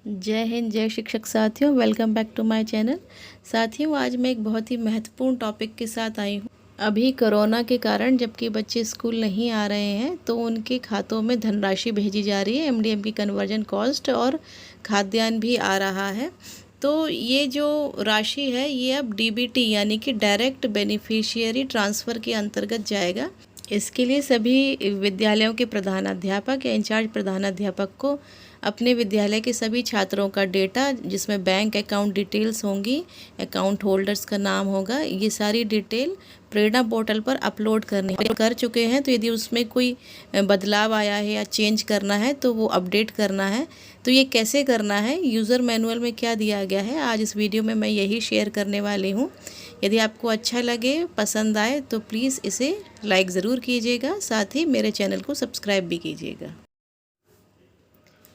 जय हिंद, जय शिक्षक साथियों। Welcome back to my channel. साथियों, आज मैं एक बहुत ही महत्वपूर्ण टॉपिक के साथ आई हूँ। अभी कोरोना के कारण जबकि बच्चे स्कूल नहीं आ रहे हैं तो उनके खातों में धनराशि भेजी जा रही है, एमडीएम की कन्वर्जन कॉस्ट और खाद्यान्न भी आ रहा है। तो ये जो राशि है ये अब डीबीटी यानी कि डायरेक्ट बेनिफिशियरी ट्रांसफ़र के अंतर्गत जाएगा। इसके लिए सभी विद्यालयों के प्रधानाध्यापक या इंचार्ज प्रधानाध्यापक को अपने विद्यालय के सभी छात्रों का डेटा, जिसमें बैंक अकाउंट डिटेल्स होंगी, अकाउंट होल्डर्स का नाम होगा, ये सारी डिटेल प्रेरणा पोर्टल पर अपलोड करनी कर चुके हैं। तो यदि उसमें कोई बदलाव आया है या चेंज करना है तो वो अपडेट करना है। तो ये कैसे करना है, यूज़र मैनुअल में क्या दिया गया है, आज इस वीडियो में मैं यही शेयर करने वाली हूँ। यदि आपको अच्छा लगे, पसंद आए तो प्लीज़ इसे लाइक ज़रूर कीजिएगा, साथ ही मेरे चैनल को सब्सक्राइब भी कीजिएगा।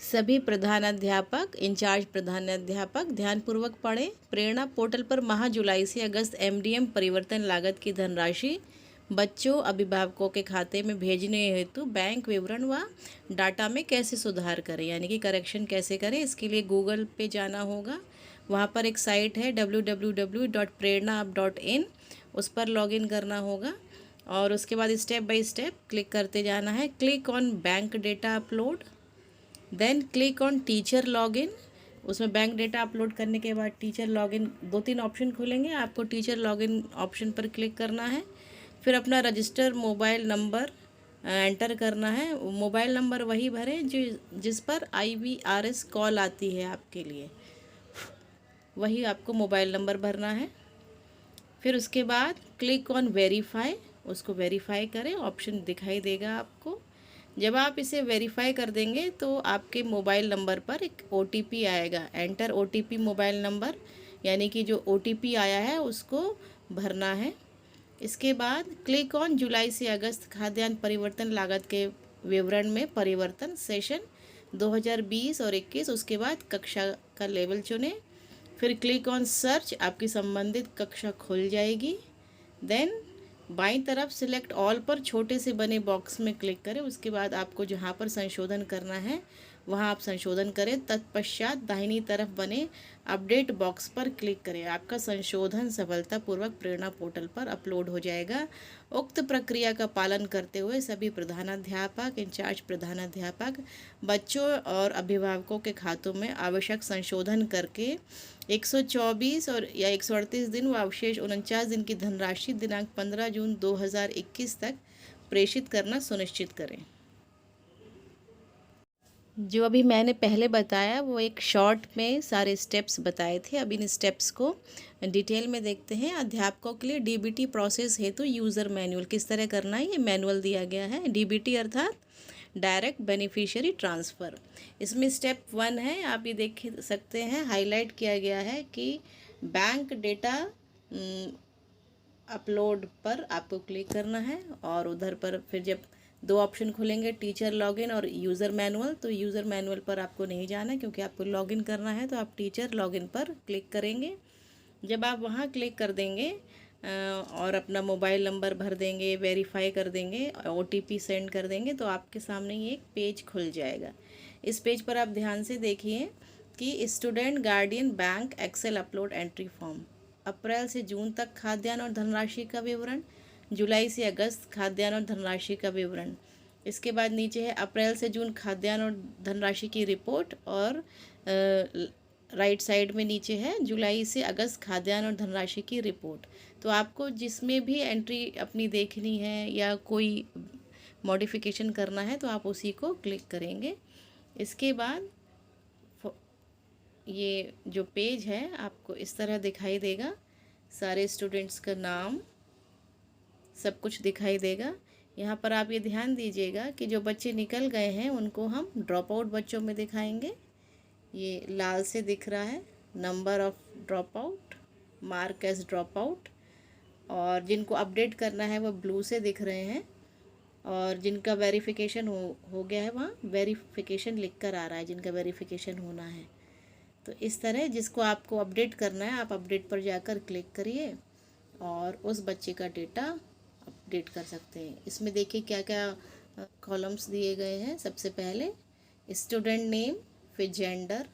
सभी प्रधानाध्यापक, इंचार्ज प्रधानाध्यापक ध्यानपूर्वक पढ़ें। प्रेरणा पोर्टल पर माह जुलाई से अगस्त एमडीएम परिवर्तन लागत की धनराशि बच्चों अभिभावकों के खाते में भेजने हेतु बैंक विवरण व डाटा में कैसे सुधार करें, यानी कि करेक्शन कैसे करें। इसके लिए गूगल पे जाना होगा। वहाँ पर एक साइट है www.prernaap.in, उस पर लॉगिन करना होगा और उसके बाद स्टेप बाय स्टेप क्लिक करते जाना है। Click on bank data upload, then click on teacher login. उसमें बैंक डेटा अपलोड करने के बाद टीचर लॉगिन, 2-3 ऑप्शन खुलेंगे। आपको टीचर लॉगिन ऑप्शन पर क्लिक करना है। फिर अपना रजिस्टर मोबाइल नंबर एंटर करना है। मोबाइल नंबर वही भरें जिस पर IVRS कॉल आती है आपके लिए, वही आपको मोबाइल नंबर भरना है। फिर उसके बाद क्लिक ऑन वेरीफाई, उसको वेरीफाई करें, ऑप्शन दिखाई देगा आपको। जब आप इसे वेरीफाई कर देंगे तो आपके मोबाइल नंबर पर एक OTP आएगा। एंटर OTP मोबाइल नंबर, यानी कि जो OTP आया है उसको भरना है। इसके बाद क्लिक ऑन जुलाई से अगस्त खाद्यान्न परिवर्तन लागत के विवरण में परिवर्तन सेशन 2020 और 21, उसके बाद कक्षा का लेवल चुनें। फिर क्लिक ऑन सर्च, आपकी संबंधित कक्षा खुल जाएगी। देन बाईं तरफ सिलेक्ट ऑल पर छोटे से बने बॉक्स में क्लिक करें। उसके बाद आपको जहां पर संशोधन करना है वहां आप संशोधन करें। तत्पश्चात दाहिनी तरफ बने अपडेट बॉक्स पर क्लिक करें। आपका संशोधन सफलतापूर्वक प्रेरणा पोर्टल पर अपलोड हो जाएगा। उक्त प्रक्रिया का पालन करते हुए सभी प्रधानाध्यापक, इंचार्ज प्रधानाध्यापक बच्चों और अभिभावकों के खातों में आवश्यक संशोधन करके 124 और या 138 दिन व अवशेष 49 दिन की धनराशि दिनांक 15 जून 2021 तक प्रेषित करना सुनिश्चित करें। जो अभी मैंने पहले बताया वो एक शॉर्ट में सारे स्टेप्स बताए थे। अब इन स्टेप्स को डिटेल में देखते हैं। अध्यापकों के लिए डीबीटी प्रोसेस हेतु यूज़र मैनुअल किस तरह करना है, ये मैनुअल दिया गया है। डीबीटी अर्थात डायरेक्ट बेनिफिशियरी ट्रांसफ़र। इसमें स्टेप 1 है, आप ये देख सकते हैं, हाईलाइट किया गया है कि बैंक डेटा अपलोड पर आपको क्लिक करना है और उधर पर फिर जब 2 ऑप्शन खुलेंगे, टीचर लॉगिन और यूज़र मैनुअल, तो यूज़र मैनुअल पर आपको नहीं जाना है क्योंकि आपको लॉगिन करना है। तो आप टीचर लॉगिन पर क्लिक करेंगे। जब आप वहाँ क्लिक कर देंगे और अपना मोबाइल नंबर भर देंगे, वेरीफाई कर देंगे, OTP सेंड कर देंगे तो आपके सामने ये एक पेज खुल जाएगा। इस पेज पर आप ध्यान से देखिए कि student guardian bank Excel upload entry form, April से जून तक खाद्यान्न और धनराशि का विवरण, जुलाई से अगस्त खाद्यान्न और धनराशि का विवरण। इसके बाद नीचे है अप्रैल से जून खाद्यान्न और धनराशि की रिपोर्ट और राइट साइड में नीचे है जुलाई से अगस्त खाद्यान्न और धनराशि की रिपोर्ट। तो आपको जिसमें भी एंट्री अपनी देखनी है या कोई मॉडिफिकेशन करना है तो आप उसी को क्लिक करेंगे। इसके बाद ये जो पेज है आपको इस तरह दिखाई देगा, सारे स्टूडेंट्स का नाम सब कुछ दिखाई देगा। यहाँ पर आप ये ध्यान दीजिएगा कि जो बच्चे निकल गए हैं उनको हम ड्रॉप आउट बच्चों में दिखाएंगे। ये लाल से दिख रहा है number of drop out, mark as drop out, और जिनको अपडेट करना है वो ब्लू से दिख रहे हैं, और जिनका वेरिफिकेशन हो गया है वहाँ वेरिफिकेशन लिख कर आ रहा है, जिनका वेरिफिकेशन होना है। तो इस तरह जिसको आपको अपडेट करना है आप अपडेट पर जाकर क्लिक करिए और उस बच्चे का डेटा अपडेट कर सकते हैं। इसमें देखिए क्या क्या कॉलम्स दिए गए हैं। सबसे पहले स्टूडेंट नेम, फिर जेंडर,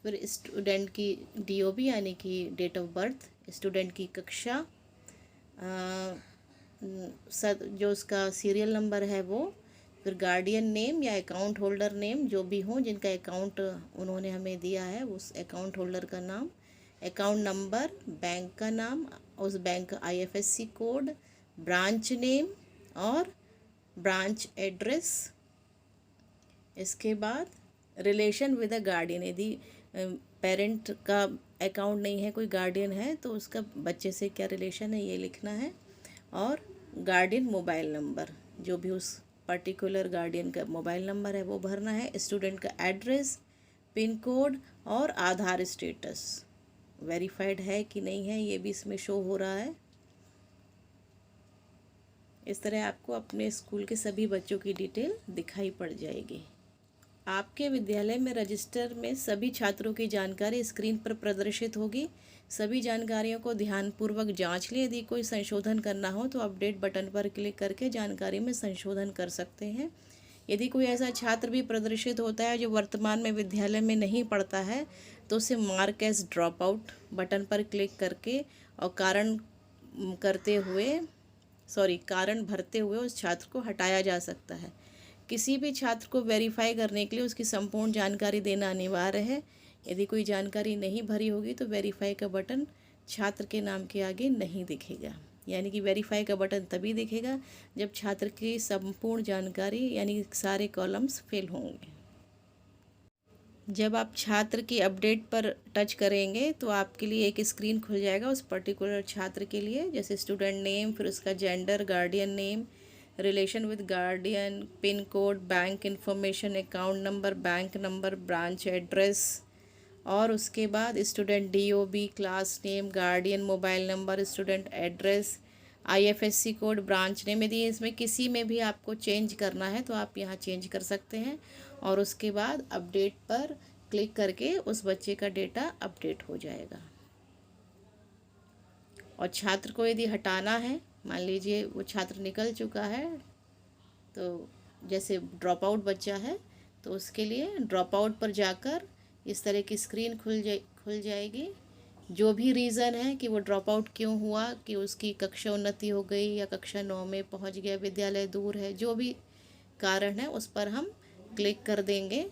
फिर स्टूडेंट की DOB यानी कि डेट ऑफ बर्थ, स्टूडेंट की कक्षा, जो उसका सीरियल नंबर है वो, फिर गार्डियन नेम या अकाउंट होल्डर नेम जो भी हो, जिनका अकाउंट उन्होंने हमें दिया है उस अकाउंट होल्डर का नाम, अकाउंट नंबर, बैंक का नाम, उस बैंक का IFSC कोड, ब्रांच नेम और ब्रांच एड्रेस। इसके बाद रिलेशन विद अ गार्डियन, यदि पेरेंट का अकाउंट नहीं है, कोई गार्डियन है तो उसका बच्चे से क्या रिलेशन है ये लिखना है। और गार्डियन मोबाइल नंबर, जो भी उस पर्टिकुलर गार्डियन का मोबाइल नंबर है वो भरना है। स्टूडेंट का एड्रेस, पिन कोड और आधार स्टेटस वेरीफाइड है कि नहीं है ये भी इसमें शो हो रहा है। इस तरह आपको अपने स्कूल के सभी बच्चों की डिटेल दिखाई पड़ जाएगी। आपके विद्यालय में रजिस्टर में सभी छात्रों की जानकारी स्क्रीन पर प्रदर्शित होगी। सभी जानकारियों को ध्यानपूर्वक जांच लें। यदि कोई संशोधन करना हो तो अपडेट बटन पर क्लिक करके जानकारी में संशोधन कर सकते हैं। यदि कोई ऐसा छात्र भी प्रदर्शित होता है जो वर्तमान में विद्यालय में नहीं पढ़ता है तो उसे mark as drop out button पर क्लिक करके और कारण भरते हुए उस छात्र को हटाया जा सकता है। किसी भी छात्र को वेरीफाई करने के लिए उसकी संपूर्ण जानकारी देना अनिवार्य है। यदि कोई जानकारी नहीं भरी होगी तो वेरीफाई का बटन छात्र के नाम के आगे नहीं दिखेगा। यानी कि वेरीफाई का बटन तभी दिखेगा जब छात्र की संपूर्ण जानकारी यानी सारे कॉलम्स फिल होंगे। जब आप छात्र की अपडेट पर टच करेंगे तो आपके लिए एक स्क्रीन खुल जाएगा उस पर्टिकुलर छात्र के लिए, जैसे स्टूडेंट नेम, फिर उसका gender, guardian name, relation with guardian, pin code, bank information, account number, bank number, branch address और उसके बाद student DOB, class name, guardian mobile number, student address, IFSC code, branch name. यदि इसमें किसी में भी आपको चेंज करना है तो आप यहाँ चेंज कर सकते हैं और उसके बाद अपडेट पर क्लिक करके उस बच्चे का डेटा अपडेट हो जाएगा। और छात्र को यदि हटाना है, मान लीजिए वो छात्र निकल चुका है तो जैसे ड्रॉप आउट बच्चा है तो उसके लिए ड्रॉप आउट पर जाकर इस तरह की स्क्रीन खुल जाएगी। जो भी रीज़न है कि वो ड्रॉप आउट क्यों हुआ, कि उसकी कक्षा उन्नति हो गई या कक्षा 9 में पहुंच गया, विद्यालय दूर है, जो भी कारण है उस पर हम क्लिक कर देंगे।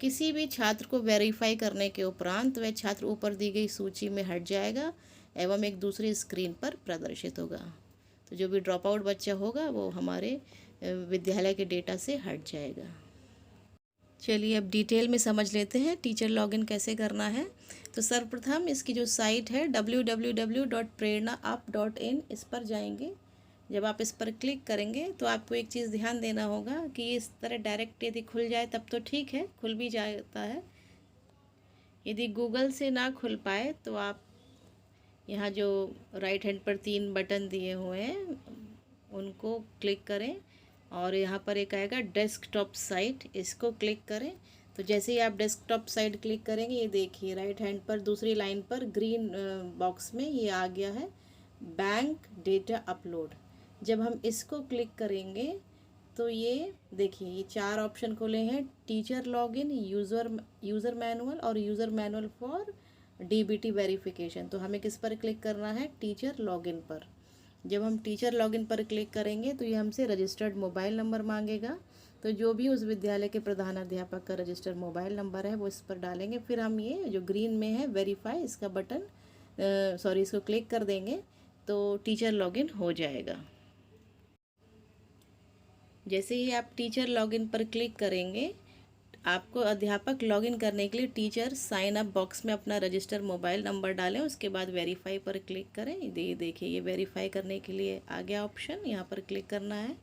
किसी भी छात्र को वेरीफाई करने के उपरांत वह छात्र ऊपर दी गई सूची में हट जाएगा एवं एक दूसरी स्क्रीन पर प्रदर्शित होगा। तो जो भी ड्रॉप आउट बच्चा होगा वो हमारे विद्यालय के डेटा से हट जाएगा। चलिए अब डिटेल में समझ लेते हैं टीचर लॉगिन कैसे करना है। तो सर्वप्रथम इसकी जो साइट है www.prerna-up.in, इस पर जाएंगे। जब आप इस पर क्लिक करेंगे तो आपको एक चीज़ ध्यान देना होगा कि इस तरह डायरेक्ट यदि खुल जाए तब तो ठीक है, खुल भी जाता है। यदि गूगल से ना खुल पाए तो आप यहाँ जो राइट हैंड पर 3 बटन दिए हुए हैं उनको क्लिक करें और यहाँ पर एक आएगा डेस्कटॉप साइट, इसको क्लिक करें। तो जैसे ही आप डेस्कटॉप साइट क्लिक करेंगे ये देखिए राइट हैंड पर दूसरी लाइन पर ग्रीन बॉक्स में ये आ गया है बैंक डेटा अपलोड। जब हम इसको क्लिक करेंगे तो ये देखिए ये 4 ऑप्शन खुले हैं, टीचर लॉगिन, यूज़र मैनुअल और user manual for DBT verification. तो हमें किस पर क्लिक करना है, टीचर लॉगिन पर। जब हम टीचर लॉगिन पर क्लिक करेंगे तो ये हमसे रजिस्टर्ड मोबाइल नंबर मांगेगा। तो जो भी उस विद्यालय के प्रधानाध्यापक का रजिस्टर्ड मोबाइल नंबर है वो इस पर डालेंगे। फिर हम ये जो ग्रीन में है वेरीफाई, इसका बटन इसको क्लिक कर देंगे तो टीचर लॉगिन हो जाएगा। जैसे ही आप टीचर लॉगिन पर क्लिक करेंगे आपको अध्यापक लॉगिन करने के लिए टीचर साइन अप बॉक्स में अपना रजिस्टर मोबाइल नंबर डालें, उसके बाद वेरीफाई पर क्लिक करें। ये देखिए ये वेरीफाई करने के लिए आ गया ऑप्शन, यहाँ पर क्लिक करना है।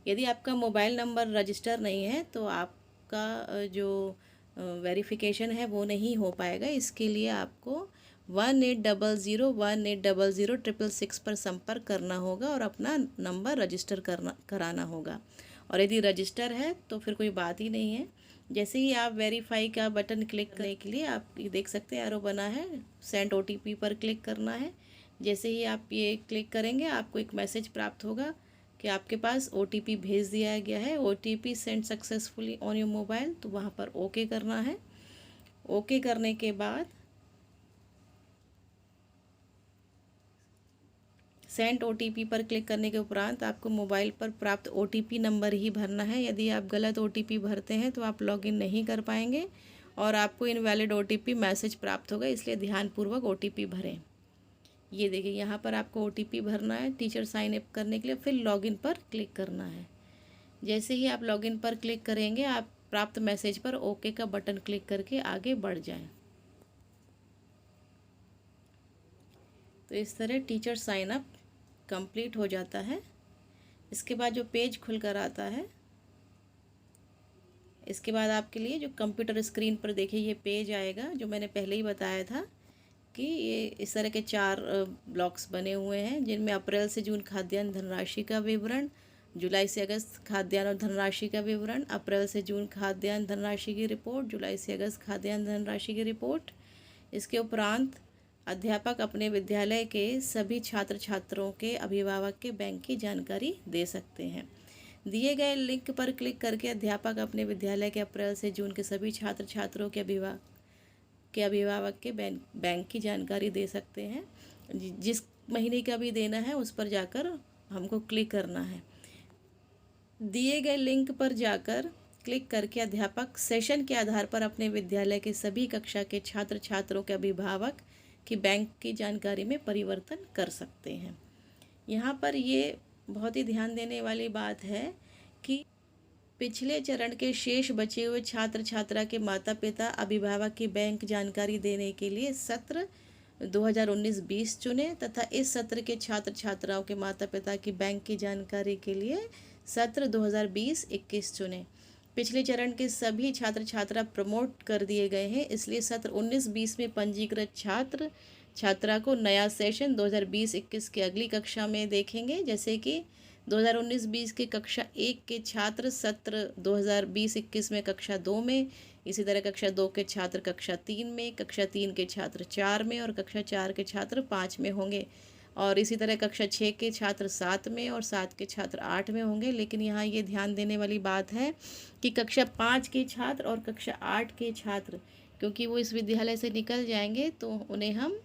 यदि आपका मोबाइल नंबर रजिस्टर नहीं है तो आपका जो वेरिफिकेशन है वो नहीं हो पाएगा। इसके लिए आपको 1800 पर संपर्क करना होगा और अपना नंबर रजिस्टर कराना होगा। और यदि रजिस्टर है तो फिर कोई बात ही नहीं है। जैसे ही आप वेरीफाई का बटन क्लिक करने के लिए आप ये देख सकते हैं एरो बना है, सेंड OTP पर क्लिक करना है। जैसे ही आप ये क्लिक करेंगे आपको एक मैसेज प्राप्त होगा कि आपके पास OTP भेज दिया गया है, OTP send successfully on your mobile. तो वहाँ पर ओके करना है ओके करने के बाद सेंड OTP पर क्लिक करने के उपरांत आपको मोबाइल पर प्राप्त OTP नंबर ही भरना है। यदि आप गलत OTP भरते हैं तो आप लॉगिन नहीं कर पाएंगे और आपको इनवैलिड OTP मैसेज प्राप्त होगा, इसलिए ध्यानपूर्वक OTP भरें। ये देखिए यहाँ पर आपको OTP भरना है टीचर साइन अप करने के लिए, फिर लॉगिन पर क्लिक करना है। जैसे ही आप लॉगिन पर क्लिक करेंगे आप प्राप्त मैसेज पर ओके का बटन क्लिक करके आगे बढ़ जाएं। तो इस तरह टीचर साइन अप कंप्लीट हो जाता है। इसके बाद जो पेज खुल कर आता है, इसके बाद आपके लिए जो कंप्यूटर स्क्रीन पर देखिए ये पेज आएगा, जो मैंने पहले ही बताया था कि ये इस तरह के 4 ब्लॉक्स बने हुए हैं, जिनमें अप्रैल से जून खाद्यान्न धनराशि का विवरण, जुलाई से अगस्त खाद्यान्न और धनराशि का विवरण, अप्रैल से जून खाद्यान्न धनराशि की रिपोर्ट, जुलाई से अगस्त खाद्यान्न धनराशि की रिपोर्ट। इसके उपरांत अध्यापक अपने विद्यालय के सभी छात्र छात्रों के अभिभावक के बैंक की जानकारी दे सकते हैं। दिए गए लिंक पर क्लिक करके अध्यापक अपने विद्यालय के अप्रैल से जून के सभी छात्र छात्रों के अभिभावक के बैंक की जानकारी दे सकते हैं। जिस महीने का भी देना है उस पर जाकर हमको क्लिक करना है। दिए गए लिंक पर जाकर क्लिक करके अध्यापक सेशन के आधार पर अपने विद्यालय के सभी कक्षा के छात्र छात्रों के अभिभावक की बैंक की जानकारी में परिवर्तन कर सकते हैं। यहाँ पर ये बहुत ही ध्यान देने वाली बात है कि पिछले चरण के शेष बचे हुए छात्र छात्रा के माता पिता अभिभावक की बैंक जानकारी देने के लिए सत्र 2019-20 चुने तथा इस सत्र के छात्र छात्राओं के माता पिता की बैंक की जानकारी के लिए सत्र 2020-21 चुने। पिछले चरण के सभी छात्र छात्रा प्रमोट कर दिए गए हैं, इसलिए सत्र 19-20 में पंजीकृत छात्र छात्रा को नया सेशन 2020-21 की अगली कक्षा में देखेंगे। जैसे कि 2019-20 के कक्षा 1 के छात्र सत्र 2020-21 में कक्षा 2 में, इसी तरह कक्षा 2 के छात्र कक्षा 3 में, कक्षा 3 के छात्र 4 में और कक्षा 4 के छात्र 5 में होंगे, और इसी तरह कक्षा 6 के छात्र 7 में और 7 के छात्र 8 में होंगे। लेकिन यहाँ ये ध्यान देने वाली बात है कि कक्षा 5 के छात्र और कक्षा 8 के छात्र, क्योंकि वो इस विद्यालय से निकल जाएंगे, तो उन्हें हम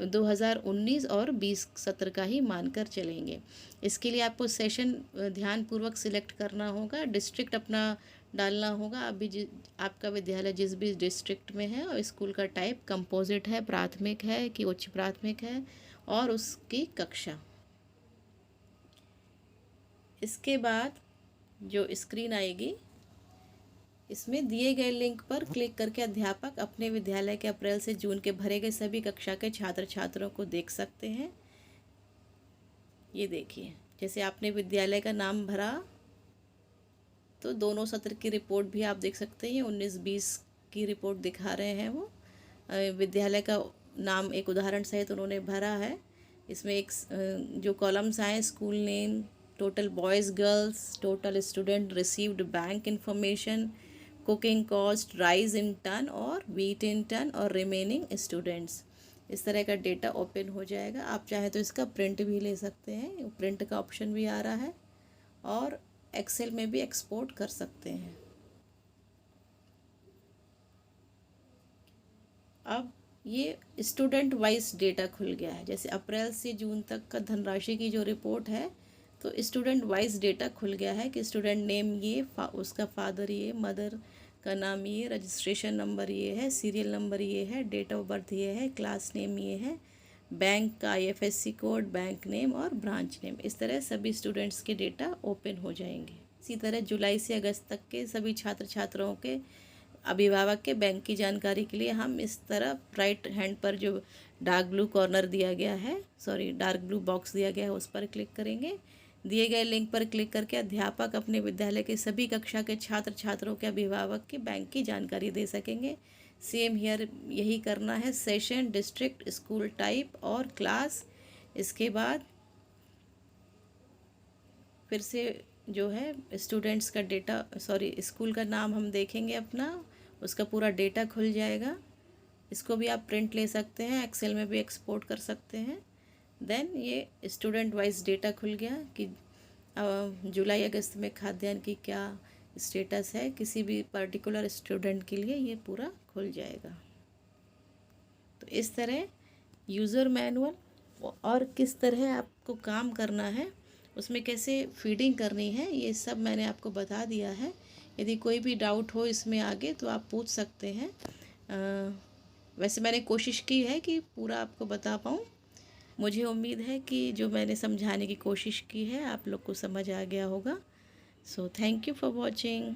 2019 और 20 सत्र का ही मानकर चलेंगे। इसके लिए आपको सेशन ध्यानपूर्वक सिलेक्ट करना होगा, डिस्ट्रिक्ट अपना डालना होगा। अभी आपका विद्यालय जिस भी डिस्ट्रिक्ट में है, और स्कूल का टाइप कंपोजिट है, प्राथमिक है कि उच्च प्राथमिक है, और उसकी कक्षा। इसके बाद जो स्क्रीन आएगी, इसमें दिए गए लिंक पर क्लिक करके अध्यापक अपने विद्यालय के अप्रैल से जून के भरे गए सभी कक्षा के छात्र छात्रों को देख सकते हैं। ये देखिए, जैसे आपने विद्यालय का नाम भरा तो दोनों सत्र की रिपोर्ट भी आप देख सकते हैं। 19-20 की रिपोर्ट दिखा रहे हैं वो। विद्यालय का नाम एक उदाहरण सहित उन्होंने भरा है। इसमें एक जो कॉलम्स आए, school name, total boys girls, total student received bank information, cooking cost, rice in ton और वीट इन टन और रिमेनिंग स्टूडेंट्स, इस तरह का डेटा ओपन हो जाएगा। आप चाहे तो इसका प्रिंट भी ले सकते हैं, प्रिंट का ऑप्शन भी आ रहा है, और एक्सेल में भी एक्सपोर्ट कर सकते हैं। अब ये स्टूडेंट वाइज डेटा खुल गया है। जैसे अप्रैल से जून तक का धनराशि की जो रिपोर्ट है, तो स्टूडेंट वाइज डेटा खुल गया है कि स्टूडेंट नेम ये, उसका फादर ये, मदर का नाम ये, रजिस्ट्रेशन नंबर ये है, सीरियल नंबर ये है, डेट ऑफ बर्थ ये है, क्लास नेम ये है, बैंक का IFSC कोड, बैंक नेम और ब्रांच नेम। इस तरह सभी स्टूडेंट्स के डेटा ओपन हो जाएंगे। इसी तरह जुलाई से अगस्त तक के सभी छात्र छात्राओं के अभिभावक के बैंक की जानकारी के लिए हम इस तरह राइट हैंड पर जो डार्क ब्लू कॉर्नर दिया गया है, डार्क ब्लू बॉक्स दिया गया है, उस पर क्लिक करेंगे। दिए गए लिंक पर क्लिक करके अध्यापक अपने विद्यालय के सभी कक्षा के छात्र छात्रों के अभिभावक की बैंक की जानकारी दे सकेंगे। सेम हियर यही करना है, सेशन, डिस्ट्रिक्ट, स्कूल टाइप और क्लास। इसके बाद फिर से जो है स्टूडेंट्स का डेटा, स्कूल का नाम हम देखेंगे अपना, उसका पूरा डेटा खुल जाएगा। इसको भी आप प्रिंट ले सकते हैं, एक्सेल में भी एक्सपोर्ट कर सकते हैं। देन ये स्टूडेंट वाइज डेटा खुल गया कि जुलाई अगस्त में खाद्यान्न की क्या स्टेटस है किसी भी पर्टिकुलर स्टूडेंट के लिए, ये पूरा खुल जाएगा। तो इस तरह यूज़र मैनुअल और किस तरह आपको काम करना है, उसमें कैसे फीडिंग करनी है, ये सब मैंने आपको बता दिया है। यदि कोई भी डाउट हो इसमें आगे तो आप पूछ सकते हैं। वैसे मैंने कोशिश की है कि पूरा आपको बता पाऊँ। मुझे उम्मीद है कि जो मैंने समझाने की कोशिश की है आप लोग को समझ आ गया होगा। So thank you for watching.